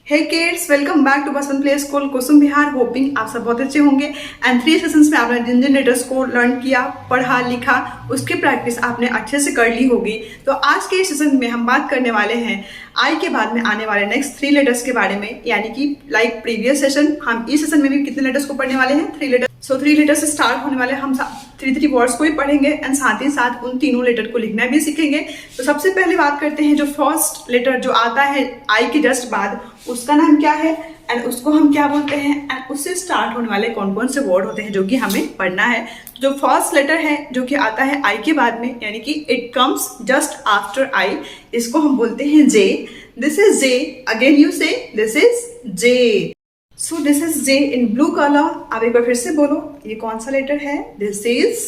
Hey kids, welcome back to Basant play school Kusum Vihar. Hoping आप सब बहुत अच्छे होंगे। एंड 3 सेशंस में आपने जिन जिन लेटर्स को लर्न किया, पढ़ा, लिखा, उसकी प्रैक्टिस आपने अच्छे से कर ली होगी। तो आज के सेशन में हम बात करने वाले हैं आई के बाद में आने वाले नेक्स्ट 3 लेटर्स के बारे में। यानी कि लाइक प्रीवियस सेशन, हम इस सेशन में भी कितने लेटर्स को पढ़ने वाले हैं? 3 लेटर्स। सो 3 लेटर्स से स्टार्ट होने वाले हम 3 वर्ड्स को ही पढ़ेंगे एंड साथ ही साथ उन तीनों लेटर को लिखना भी सीखेंगे। तो सबसे पहले बात करते हैं जो फर्स्ट लेटर जो आता है आई के जस्ट बाद, उसका नाम क्या है एंड उसको हम क्या बोलते हैं एंड उससे स्टार्ट होने वाले कौन कौन से वर्ड होते हैं जो कि हमें पढ़ना है। जो फर्स्ट लेटर है जो कि आता है आई के बाद में, यानी कि it comes just after I, इसको हम बोलते हैं J. This is J. Again you say this is J. So this is J in blue colour. अब एक बार फिर से बोलो, ये कौन सा लेटर है? दिस इज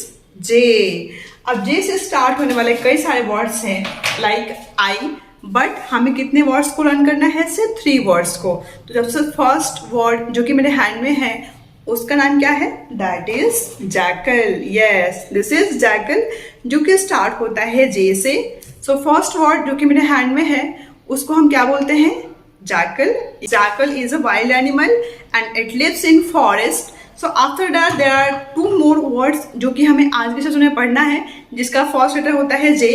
जे। अब जे से स्टार्ट होने वाले कई सारे वर्ड्स हैं लाइक आई, बट हमें कितने वर्ड्स को लर्न करना है? सिर्फ 3 वर्ड्स को। तो जब से फर्स्ट वर्ड जो कि मेरे हैंड में है उसका नाम क्या है? That is jackal. Yes, this is jackal जो कि स्टार्ट होता है जे से। सो फर्स्ट वर्ड जो कि मेरे हैंड में है उसको हम क्या बोलते हैं? Jackal. Jackal is a wild animal and it lives in forest. So after that there are 2 more words जो कि हमें आज के सेशन में पढ़ना है, जिसका फर्स्ट लेटर होता है जे।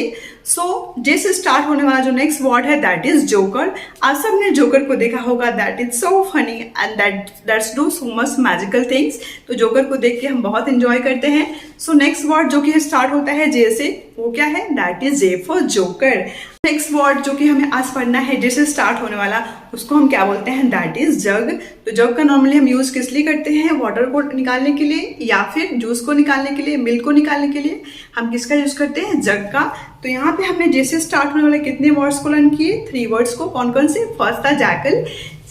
सो जे से स्टार्ट होने वाला जो नेक्स्ट वर्ड है दैट इज जोकर। आप सबने जोकर को देखा होगा, that is so funny and that's do so much magical things. तो जोकर को देख के हम बहुत इंजॉय करते हैं। सो नेक्स्ट वर्ड जो कि स्टार्ट होता है जे से, वो क्या है? That is J for joker. Next word जो कि हमें आज पढ़ना है जिससे स्टार्ट होने वाला, उसको हम क्या बोलते हैं? That is jug. तो जग का नॉर्मली हम यूज किस लिए करते हैं? वाटर को निकालने के लिए या फिर जूस को निकालने के लिए, मिल्क को निकालने के लिए हम किसका यूज करते हैं? जग का। तो यहाँ पे हमने जैसे स्टार्ट होने वाले कितने वर्ड्स को लर्न किए? 3 वर्ड्स को। कौन कौन से? फर्स्ट था जैकल,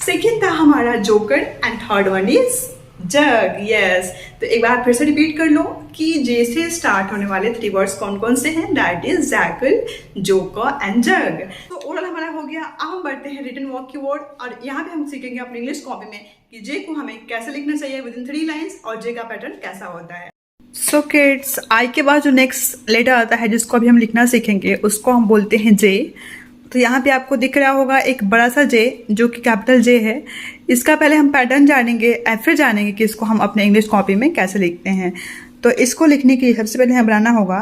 सेकेंड था हमारा joker and third one is jug. Yes. तो एक बार फिर से रिपीट कर लो कि जैसे स्टार्ट होने वाले 3 वर्ड्स कौन कौन से हैं? That is jackal, joker and jug. तो ओरल हमारा हो गया। अब हम बढ़ते हैं रिटन वर्क की वर्ड, और यहाँ पे हम सीखेंगे अपनी इंग्लिश कॉपी में कि जे को हमें कैसे लिखना चाहिए विद इन 3 लाइन्स और जे का पैटर्न कैसा होता है। सो किड्स, आई के बाद जो नेक्स्ट लेटर आता है जिसको अभी हम लिखना सीखेंगे उसको हम बोलते हैं जे। तो यहाँ पे आपको दिख रहा होगा एक बड़ा सा जे जो कि कैपिटल जे है। इसका पहले हम पैटर्न जानेंगे और फिर जानेंगे कि इसको हम अपने इंग्लिश कॉपी में कैसे लिखते हैं। तो इसको लिखने के लिए सबसे पहले हमें बनाना होगा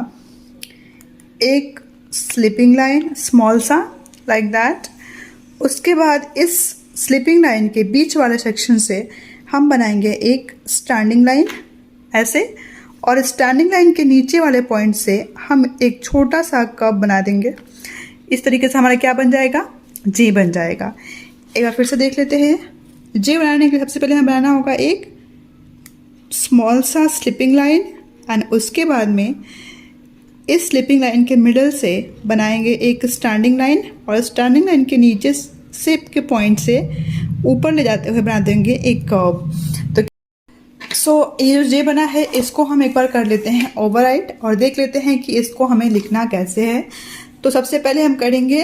एक स्लीपिंग लाइन, स्मॉल सा लाइक दैट। उसके बाद इस स्लीपिंग लाइन के बीच वाले सेक्शन से हम बनाएंगे एक स्टैंडिंग लाइन ऐसे, और स्टैंडिंग लाइन के नीचे वाले पॉइंट से हम एक छोटा सा कर्व बना देंगे। इस तरीके से हमारा क्या बन जाएगा? जे बन जाएगा। एक बार फिर से देख लेते हैं। जे बनाने के लिए सबसे पहले हमें बनाना होगा एक स्मॉल सा स्लिपिंग लाइन एंड उसके बाद में इस स्लिपिंग लाइन के मिडल से बनाएंगे एक स्टैंडिंग लाइन, और स्टैंडिंग लाइन के नीचे से के पॉइंट से ऊपर ले जाते हुए बना देंगे एक कर्व। तो ये जो जे बना है इसको हम एक बार कर लेते हैं ओवरराइट और देख लेते हैं कि इसको हमें लिखना कैसे है। तो सबसे पहले हम करेंगे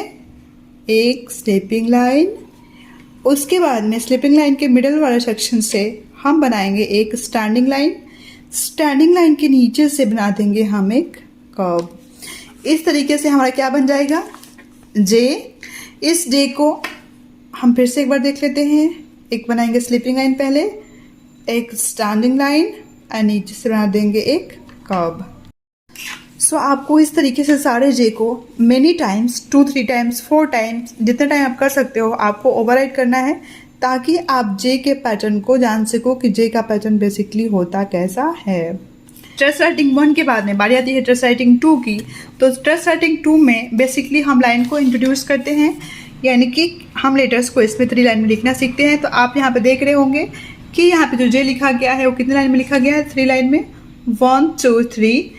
एक स्लीपिंग लाइन, उसके बाद में स्लीपिंग लाइन के मिडल वाले सेक्शन से हम बनाएंगे एक स्टैंडिंग लाइन, स्टैंडिंग लाइन के नीचे से बना देंगे हम एक कर्व। इस तरीके से हमारा क्या बन जाएगा? जे। इस जे को हम फिर से एक बार देख लेते हैं। एक बनाएंगे स्लीपिंग लाइन पहले, एक स्टैंडिंग लाइन और नीचे से बना देंगे एक कर्व। सो आपको इस तरीके से सारे जे को मेनी टाइम्स 2-3 टाइम्स 4 टाइम्स जितने टाइम आप कर सकते हो आपको ओवरराइट करना है, ताकि आप जे के पैटर्न को जान सको कि जे का पैटर्न बेसिकली होता कैसा है। स्ट्रेस राइटिंग 1 के बाद में बारी आती है स्ट्रेस राइटिंग 2 की। तो स्ट्रेस राइटिंग 2 में बेसिकली हम लाइन को इंट्रोड्यूस करते हैं, यानी कि हम लेटर्स को इसमें 3 लाइन में लिखना सीखते हैं। तो आप यहाँ पे देख रहे होंगे कि यहाँ पे जो जे लिखा गया है वो कितने लाइन में लिखा गया है? 3 लाइन में। 1 2 3।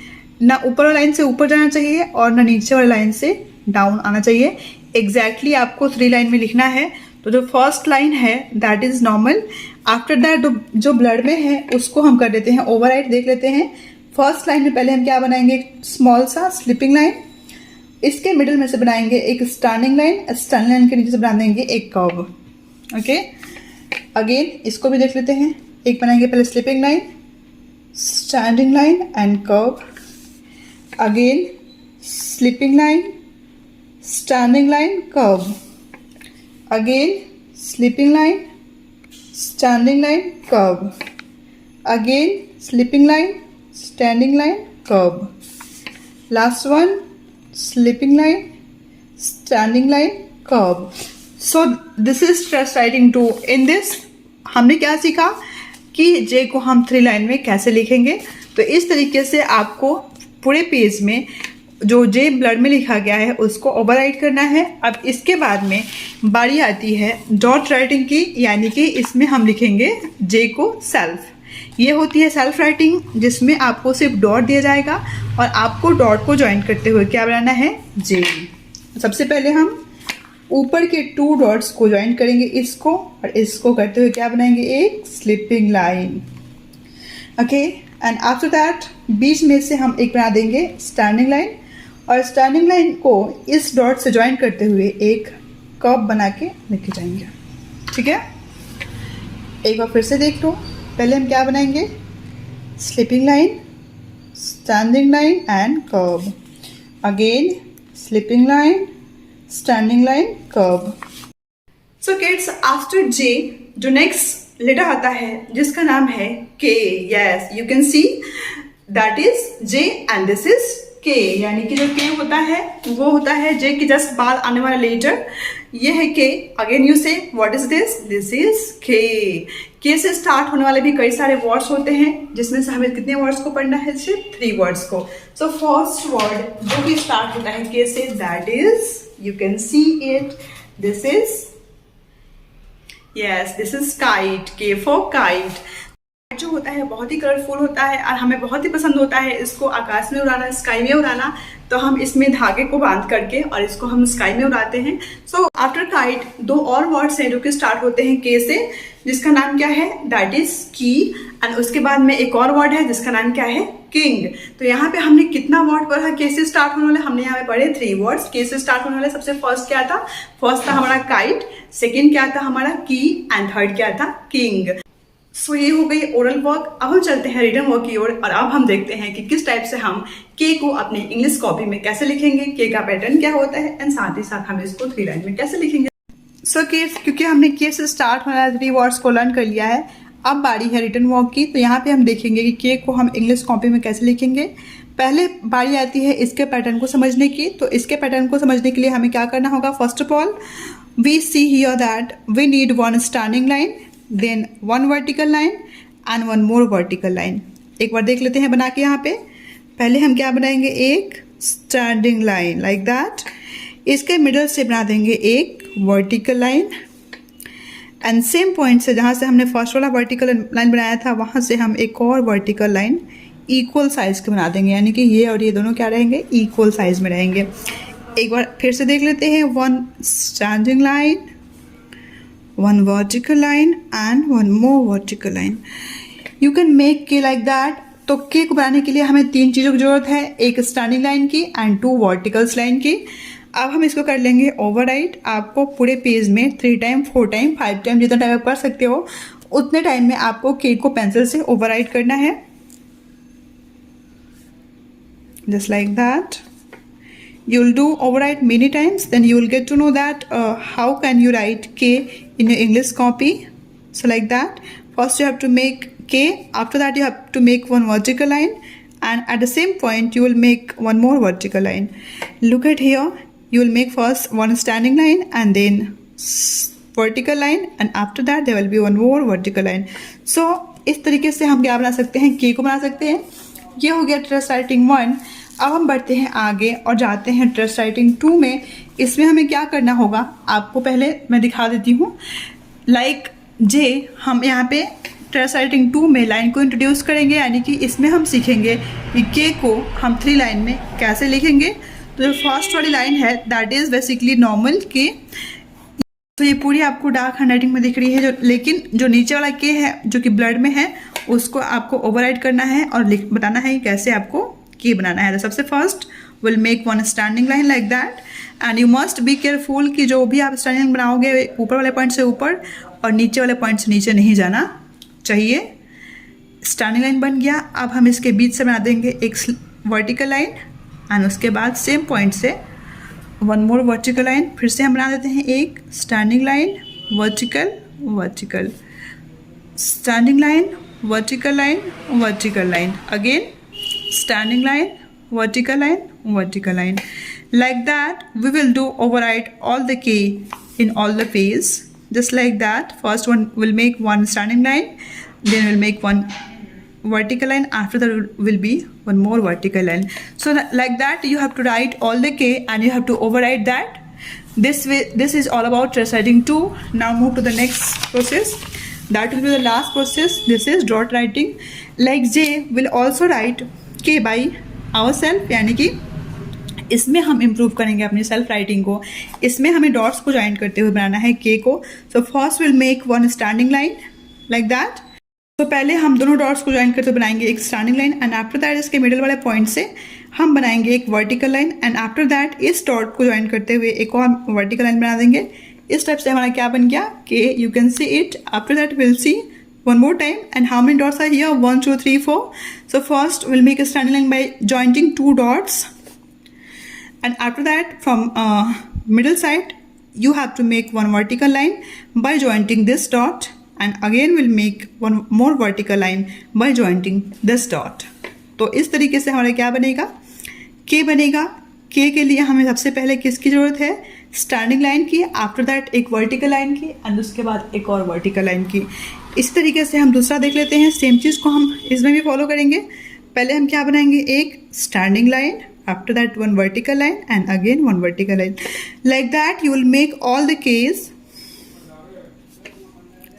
ना ऊपर वाली लाइन से ऊपर जाना चाहिए और ना नीचे वाली लाइन से डाउन आना चाहिए। एग्जैक्टली आपको 3 लाइन में लिखना है। तो जो फर्स्ट लाइन है that is normal. After that जो ब्लड में है उसको हम कर देते हैं ओवरराइट। देख लेते हैं। फर्स्ट लाइन में पहले हम क्या बनाएंगे? स्मॉल सा स्लीपिंग लाइन, इसके मिडिल में से बनाएंगे एक स्टैंडिंग लाइन, स्टैंडिंग लाइन के नीचे से बना देंगे एक कर्व। ओके, अगेन इसको भी देख लेते हैं। एक बनाएंगे पहले sleeping line, standing line and curve. again slipping line, standing line, curve, again slipping line, standing line, curve, again slipping line, standing line, curve, last one slipping line, standing line, curve. So this is stress writing 2. In this हमने क्या सीखा कि जे को हम 3 line में कैसे लिखेंगे। तो इस तरीके से आपको पूरे पेज में जो जे ब्लड में लिखा गया है उसको ओवरराइट करना है। अब इसके बाद में बारी आती है डॉट राइटिंग की, यानी कि इसमें हम लिखेंगे जे को सेल्फ। ये होती है सेल्फ राइटिंग, जिसमें आपको सिर्फ डॉट दिया जाएगा और आपको डॉट को ज्वाइन करते हुए क्या बनाना है, जे। सबसे पहले हम ऊपर के 2 डॉट्स को ज्वाइन करेंगे, इसको और इसको करते हुए क्या बनाएंगे, एक sleeping line. Okay, and after that बीच में से हम एक बना देंगे स्टैंडिंग लाइन, और स्टैंडिंग लाइन को इस डॉट से ज्वाइन करते हुए एक कर्व बना के लेके जाएंगे। ठीक है, एक बार फिर से देख लो। पहले हम क्या बनाएंगे, sleeping line, standing line and curve, again sleeping line, standing line, curve. So kids, after J जो next letter आता है जिसका नाम है K. Yes, you can see that is J and this is K. यानी कि जो K होता है वो होता है J के जस्ट बाद आने वाला लेटर। ये है K. Again you say what is this? This is K. K से स्टार्ट होने वाले भी कई सारे वर्ड्स होते हैं, जिसमें से हमें कितने वर्ड्स को पढ़ना है, सिर्फ 3 वर्ड्स को। सो फर्स्ट वर्ड जो भी स्टार्ट होता है K से, that is, you can see it, this is, yes, this is kite. K for kite. जो होता है बहुत ही कलरफुल होता है और हमें बहुत ही पसंद होता है इसको आकाश में उड़ाना, स्काई में उड़ाना। तो हम इसमें धागे को बांध करके और इसको हम स्काई में उड़ाते हैं। सो आफ्टर काइट 2 और वर्ड्स हैं जो कि स्टार्ट होते हैं के से, जिसका नाम क्या है, दैट इज की। एंड उसके बाद में एक और वर्ड है जिसका नाम क्या है, किंग। तो यहाँ पे हमने कितना वर्ड पढ़ा के से स्टार्ट होने वाले, हमने यहाँ पे पढ़े 3 वर्ड्स के से स्टार्ट होने वाले। सबसे फर्स्ट क्या था, फर्स्ट था हमारा काइट, सेकेंड क्या था हमारा की, एंड थर्ड क्या था, किंग। सो ये हो गई ओरल वर्क। अब हम चलते हैं रिटन वर्क की ओर, और अब हम देखते हैं कि किस टाइप से हम के को अपने इंग्लिश कॉपी में कैसे लिखेंगे, के का पैटर्न क्या होता है, एंड साथ ही साथ हम इसको 3 लाइन में कैसे लिखेंगे। सो क्योंकि हमने के से स्टार्ट होने वाले 3 वर्ड्स को लर्न कर लिया है, अब बारी है रिटन वर्क की। तो यहाँ पे हम देखेंगे कि के को हम इंग्लिश कॉपी में कैसे लिखेंगे। पहले बारी आती है इसके पैटर्न को समझने की। तो इसके पैटर्न को समझने के लिए हमें क्या करना होगा, first of all we see here that we need 1 standing line, then 1 vertical line and 1 more vertical line. एक बार देख लेते हैं बना के। यहाँ पे पहले हम क्या बनाएंगे, एक स्टैंडिंग लाइन लाइक दैट, इसके मिडल से बना देंगे एक vertical line, and same point से जहाँ से हमने फर्स्ट वाला वर्टिकल लाइन बनाया था वहाँ से हम एक और वर्टिकल लाइन इक्वल साइज के बना देंगे, यानी कि ये और ये दोनों क्या रहेंगे, इक्वल साइज में रहेंगे। एक बार फिर से देख लेते हैं, 1 standing line, 1 vertical line and 1 more vertical line. You can make K like that. तो K को बनाने के लिए हमें 3 चीज़ों की जरूरत है, एक स्टैंडिंग लाइन की एंड 2 वर्टिकल्स लाइन की। अब हम इसको कर लेंगे ओवरराइट। आपको पूरे पेज में 3 टाइम, 4 टाइम, 5 टाइम, जितना टाइम आप कर सकते हो उतने टाइम में आपको K को पेंसिल से ओवरराइट करना है, just like that. You will do overwrite many times, then you will get to know that how can you write K in your English copy. So like that, first you have to make K, after that you have to make 1 vertical line, and at the same point you will make 1 more vertical line. Look at here, you will make first 1 standing line and then vertical line, and after that there will be 1 more vertical line. So इस तरीके से हम क्या बना सकते हैं, K को बना सकते हैं। ये हो गया ट्रेस राइटिंग 1। अब हम बढ़ते हैं आगे और जाते हैं ट्रेस राइटिंग 2 में। इसमें हमें क्या करना होगा, आपको पहले मैं दिखा देती हूँ। लाइक जे हम यहाँ पे ट्रेस राइटिंग 2 में लाइन को इंट्रोड्यूस करेंगे, यानी कि इसमें हम सीखेंगे कि के को हम 3 लाइन में कैसे लिखेंगे। तो जो फर्स्ट वाली लाइन है दैट इज़ बेसिकली नॉर्मल के। तो ये पूरी आपको डार्क हैंडराइटिंग में दिख रही है, लेकिन जो नीचे वाला के है जो कि ब्लड में है उसको आपको ओवरराइट करना है और बताना है कैसे आपको के बनाना है। तो सबसे first will make 1 standing line like that, and you must be careful कि जो भी आप स्टैंडिंग लाइन बनाओगे ऊपर वाले पॉइंट से ऊपर और नीचे वाले पॉइंट से नीचे नहीं जाना चाहिए। स्टैंडिंग लाइन बन गया। अब हम इसके बीच से बना देंगे एक वर्टिकल लाइन एंड उसके बाद सेम पॉइंट से वन मोर वर्टिकल लाइन, फिर से हम बना देते हैं एक standing line, vertical vertical, standing line, vertical line, vertical line, again standing line, vertical line, vertical line. Like that we will do override all the K in all the phase, just like that. First one will make one standing line, then we'll make one vertical line, after that will be one more vertical line. So like that you have to write all the K and you have to override that. This is all about trace writing 2. Now move to the next process. That will be the last process. This is dot writing. Like J will also write K by ourselves, यानी कि इसमें हम improve करेंगे अपनी self writing को. इसमें हमें dots को ज्वाइन करते हुए बनाना है K को. So first will make one standing line like that. तो पहले हम दोनों डॉट्स को ज्वाइन करते हुए बनाएंगे एक standing line, and after that इसके मिडिल वाले पॉइंट से हम बनाएंगे एक vertical line, and after that इस डॉट को ज्वाइन करते हुए एक और वर्टिकल लाइन बना देंगे. इस टाइप से हमारा क्या बन गया K. You can see it. After that will see one more time. And how many dots are here? 1 2 3 4. So first we'll make a standing line by jointing 2 dots, and after that from middle side you have to make one vertical line by jointing this dot, and again we'll make one more vertical line by jointing this dot. तो इस तरीके से हमारा क्या बनेगा, K बनेगा. K के लिए हमें सबसे पहले किसकी ज़रूरत है, स्टैंडिंग लाइन की, आफ्टर दैट एक वर्टिकल लाइन की, एंड उसके बाद एक और वर्टिकल लाइन की. इस तरीके से हम दूसरा देख लेते हैं. सेम चीज़ को हम इसमें भी फॉलो करेंगे. पहले हम क्या बनाएंगे, एक standing line, after that one vertical line, and again one vertical line. Like that you will make all the case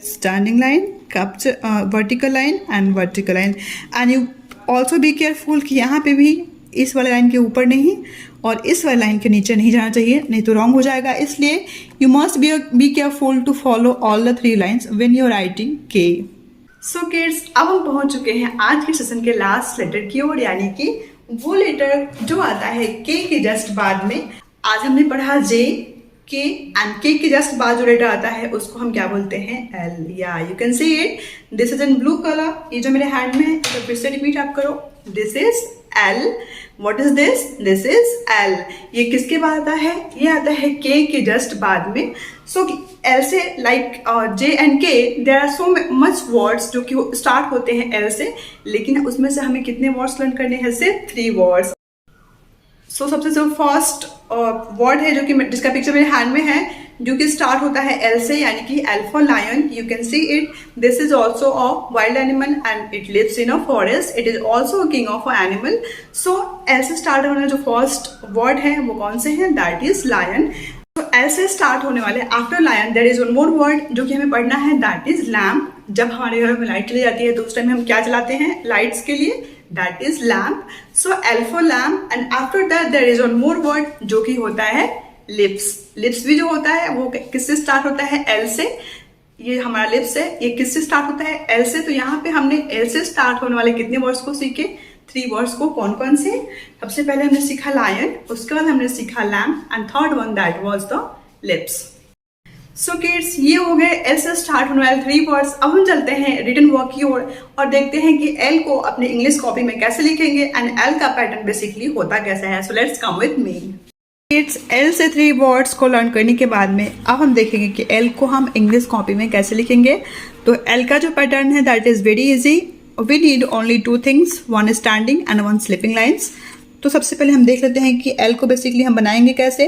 standing line, vertical line and vertical line. And you also be careful कि यहाँ पे भी इस वाले line के ऊपर नहीं और इस वाले लाइन के नीचे नहीं जाना चाहिए, नहीं तो रॉन्ग हो जाएगा. इसलिए you must be careful to follow all the 3 lines when you are writing K. So kids, अब हम पहुंच चुके हैं आज के सेशन के लास्ट लेटर की ओर, यानी कि वो लेटर जो आता है K के जस्ट बाद में. आज हमने पढ़ा J, K, एंड K के जस्ट बाद जो लेटर आता है उसको हम क्या बोलते हैं, L. या you can see it, this is in blue colour. ये जो मेरे हैंड में है तो फिर से रिपीट आप करो. This is L. What is this? This is L. ये किसके बाद आता है, ये आता है K के जस्ट बाद में. सो L से like J and K there are so much words जो कि स्टार्ट होते हैं L से, लेकिन उसमें से हमें कितने वर्ड्स लर्न करने हैं, सिर्फ 3 वर्ड्स. सो सबसे जो फर्स्ट वर्ड है जो कि जिसका पिक्चर मेरे हैंड में है, जो कि स्टार्ट होता है L से, यानी कि L for lion. You can see it. This is also a wild animal and it lives in a forest. It is also king of a animal. So L से स्टार्ट होने जो first word है वो कौन से हैं, that is lion. तो L से स्टार्ट होने वाले after lion there is one more word जो कि हमें पढ़ना है, दैट इज लैम्प. जब हमारे घर में लाइट चली जाती है तो उस टाइम हम क्या चलाते हैं लाइट्स के लिए, that is lamp. So L for lamp, and after that there is one more word जो कि होता है लिप्स. लिप्स भी जो होता है वो किससे स्टार्ट होता है, L से. ये हमारा लिप्स है, ये किससे स्टार्ट होता है, L से. तो यहाँ पे हमने L से स्टार्ट होने वाले कितने वर्ड्स को सीखे, 3 वर्ड्स को. कौन कौन से, सबसे पहले हमने सीखा लायन, उसके बाद हमने सीखा lamp, and third one that was the lips. So kids, ये हो गए L से स्टार्ट होने वाले 3 वर्ड्स. अब हम चलते हैं रिटन वर्क की ओर और देखते हैं कि L को अपने इंग्लिश कॉपी में कैसे लिखेंगे एंड L का पैटर्न बेसिकली होता कैसा है. So let's come with me. Kids, L से 3 वर्ड्स को लर्न करने के बाद में अब हम देखेंगे कि L को हम इंग्लिश कॉपी में कैसे लिखेंगे. तो L का जो पैटर्न है that is very easy. We need only 2 things, one standing and one sleeping lines. तो सबसे पहले हम देख लेते हैं कि L को बेसिकली हम बनाएंगे कैसे.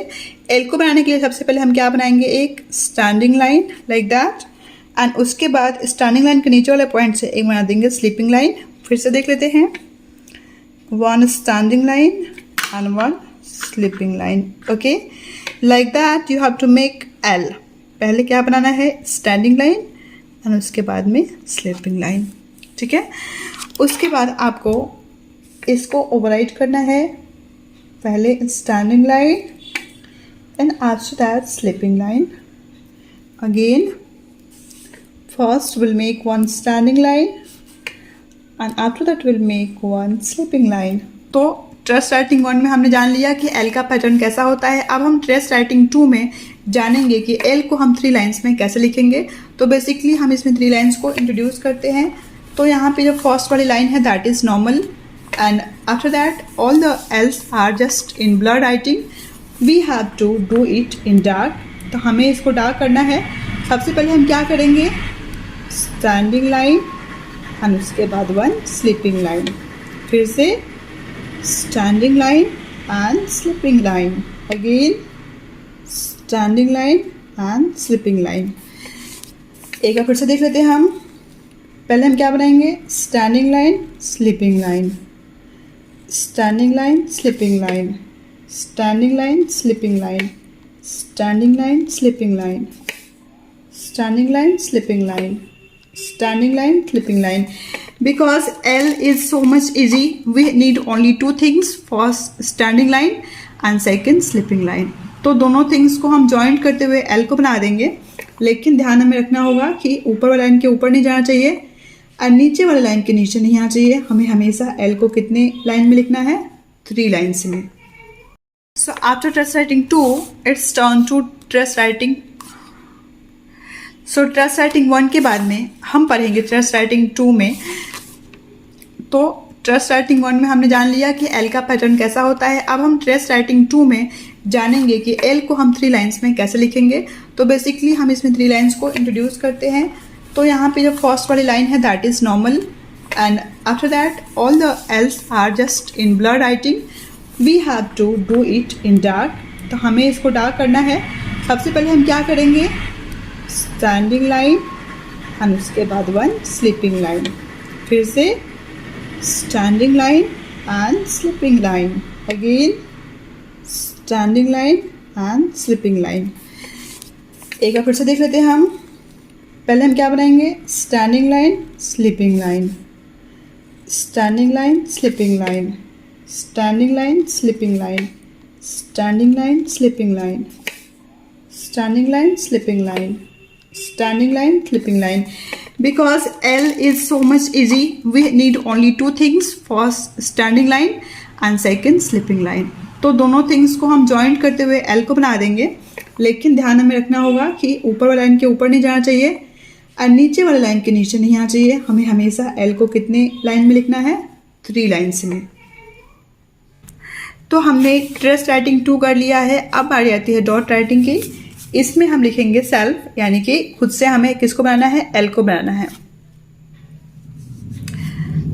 L को बनाने के लिए सबसे पहले हम क्या बनाएंगे, एक standing line like that, and उसके बाद स्टैंडिंग लाइन के नीचे वाले पॉइंट से एक बना देंगे स्लीपिंग लाइन. फिर से देख लेते हैं, one standing line and one sleeping line. Okay, like that you have to make L. पहले क्या बनाना है, स्टैंडिंग लाइन एंड उसके बाद में स्लीपिंग लाइन. ठीक है, उसके बाद आपको इसको ओवरराइट करना है. पहले standing line and after that sleeping line. Again first will make one standing line and after that will make one sleeping line. तो ट्रेस राइटिंग 1 में हमने जान लिया कि L का पैटर्न कैसा होता है. अब हम ट्रेस राइटिंग 2 में जानेंगे कि L को हम 3 लाइन्स में कैसे लिखेंगे. तो बेसिकली हम इसमें 3 लाइन्स को इंट्रोड्यूस करते हैं. तो यहाँ पे जो फर्स्ट वाली लाइन है that is normal, and after that all the else are just in blur writing. We have to do it in dark. तो हमें इसको डार्क करना है. सबसे पहले हम क्या करेंगे, स्टैंडिंग लाइन और उसके बाद वन स्लीपिंग लाइन. फिर से standing line and sleeping line. Again standing line and sleeping line. एक बार फिर से देख लेते हैं हम. पहले हम क्या बनाएंगे, standing line sleeping line, standing line sleeping line, standing line sleeping line, standing line sleeping line, standing line sleeping line, standing line slipping line. Because L is so much easy, we need only two things, first standing line and second slipping line. तो दोनों things को हम joint करते हुए L को बना देंगे. लेकिन ध्यान हमें रखना होगा कि ऊपर वाली लाइन के ऊपर नहीं जाना चाहिए और नीचे वाली लाइन के नीचे नहीं आना चाहिए. हमें हमेशा L को कितने लाइन में लिखना है, 3 लाइन्स में. So after trace writing 2, it's turn to trace writing. So trace writing 1 के बाद में हम पढ़ेंगे ट्रेस राइटिंग 2 में. तो ट्रेस राइटिंग 1 में हमने जान लिया कि एल का पैटर्न कैसा होता है. अब हम ट्रेस राइटिंग 2 में जानेंगे कि एल को हम 3 लाइन्स में कैसे लिखेंगे. तो बेसिकली हम इसमें 3 लाइन्स को इंट्रोड्यूस करते हैं. तो यहाँ पे जो फर्स्ट वाली लाइन है that is normal and after that all the Ls are just in blur writing. We have to do it in dark. तो हमें इसको डार्क करना है. सबसे पहले हम क्या करेंगे, स्टैंडिंग लाइन और उसके बाद वन स्लीपिंग लाइन. फिर से standing line and sleeping line. Again standing line and sleeping line. एक बार फिर से देख लेते हैं हम. पहले हम क्या बनाएंगे, standing line sleeping line, standing line sleeping line, standing line sleeping line, standing line sleeping line, standing line sleeping line, standing line slipping line. Because L is so much easy, we need only two things, first standing line and second slipping line. तो दोनों things को हम joint करते हुए L को बना देंगे. लेकिन ध्यान हमें रखना होगा कि ऊपर वाली लाइन के ऊपर नहीं जाना चाहिए और नीचे वाली लाइन के नीचे नहीं आना चाहिए. हमें हमेशा L को कितने लाइन में लिखना है, 3 लाइन्स में. तो हमने ट्रेस राइटिंग 2 कर लिया है. अब बारी आती है डॉट राइटिंग की. इसमें हम लिखेंगे सेल्फ, यानी कि खुद से हमें किसको बनाना है, एल को बनाना है.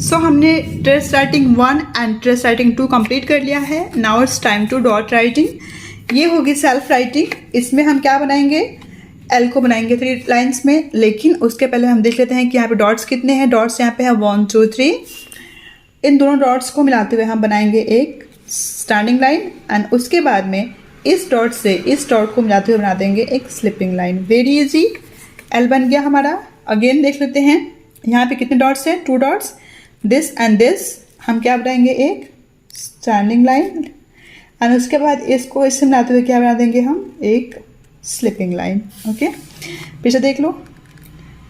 सो हमने trace writing 1 and trace writing 2 complete कर लिया है. Now it's time to dot writing. ये होगी सेल्फ राइटिंग. इसमें हम क्या बनाएंगे, एल को बनाएंगे 3 लाइन्स में. लेकिन उसके पहले हम देख लेते हैं कि यहाँ पे डॉट्स कितने हैं. डॉट्स यहाँ पे है 1 2 3. इन दोनों डॉट्स को मिलाते हुए हम बनाएंगे एक स्टैंडिंग लाइन एंड उसके बाद में इस डॉट से इस डॉट को मिलाते हुए बना देंगे एक sleeping line. Very easy. L बन गया हमारा. अगेन देख लेते हैं यहाँ पे कितने डॉट्स हैं, 2 डॉट्स. दिस एंड दिस हम क्या बनाएंगे, एक स्टैंडिंग लाइन एंड उसके बाद इसको इससे मिलाते हुए क्या बना देंगे हम, एक स्लिपिंग लाइन. ओके, पीछे देख लो.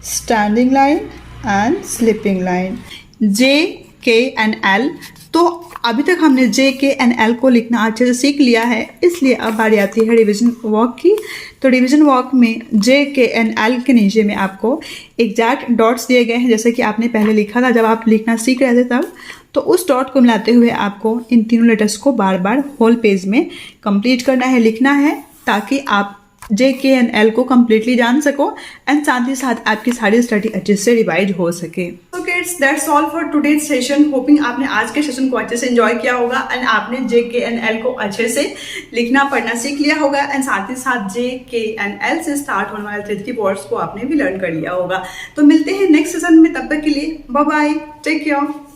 Standing line and sleeping line. J K and L. तो अभी तक हमने जे के एंड एल को लिखना अच्छे से सीख लिया है. इसलिए अब बारी आती है डिवीजन वर्क की. तो डिवीजन वर्क में जे के एंड एल के नीचे में आपको एग्जैक्ट डॉट्स दिए गए हैं, जैसे कि आपने पहले लिखा था जब आप लिखना सीख रहे थे तब. तो उस डॉट को मिलाते हुए आपको इन तीनों लेटर्स को बार बार होल पेज में कंप्लीट करना है, लिखना है, ताकि आप जे के एंड एल को कम्प्लीटली जान सको एंड साथ ही साथ आपकी सारी स्टडी अच्छे से रिवाइज हो सके. So kids, that's all for today's session. Hopping आपने आज के सेशन को अच्छे से एंजॉय किया होगा एंड आपने जे के एंड एल को अच्छे से लिखना पढ़ना सीख लिया होगा एंड साथ ही साथ जे के एंड एल से स्टार्ट होने वाले 3 वर्ड्स को आपने भी लर्न कर लिया होगा. तो मिलते हैं नेक्स्ट सेशन में. तब तक के लिए बाय बाय, टेक केयर.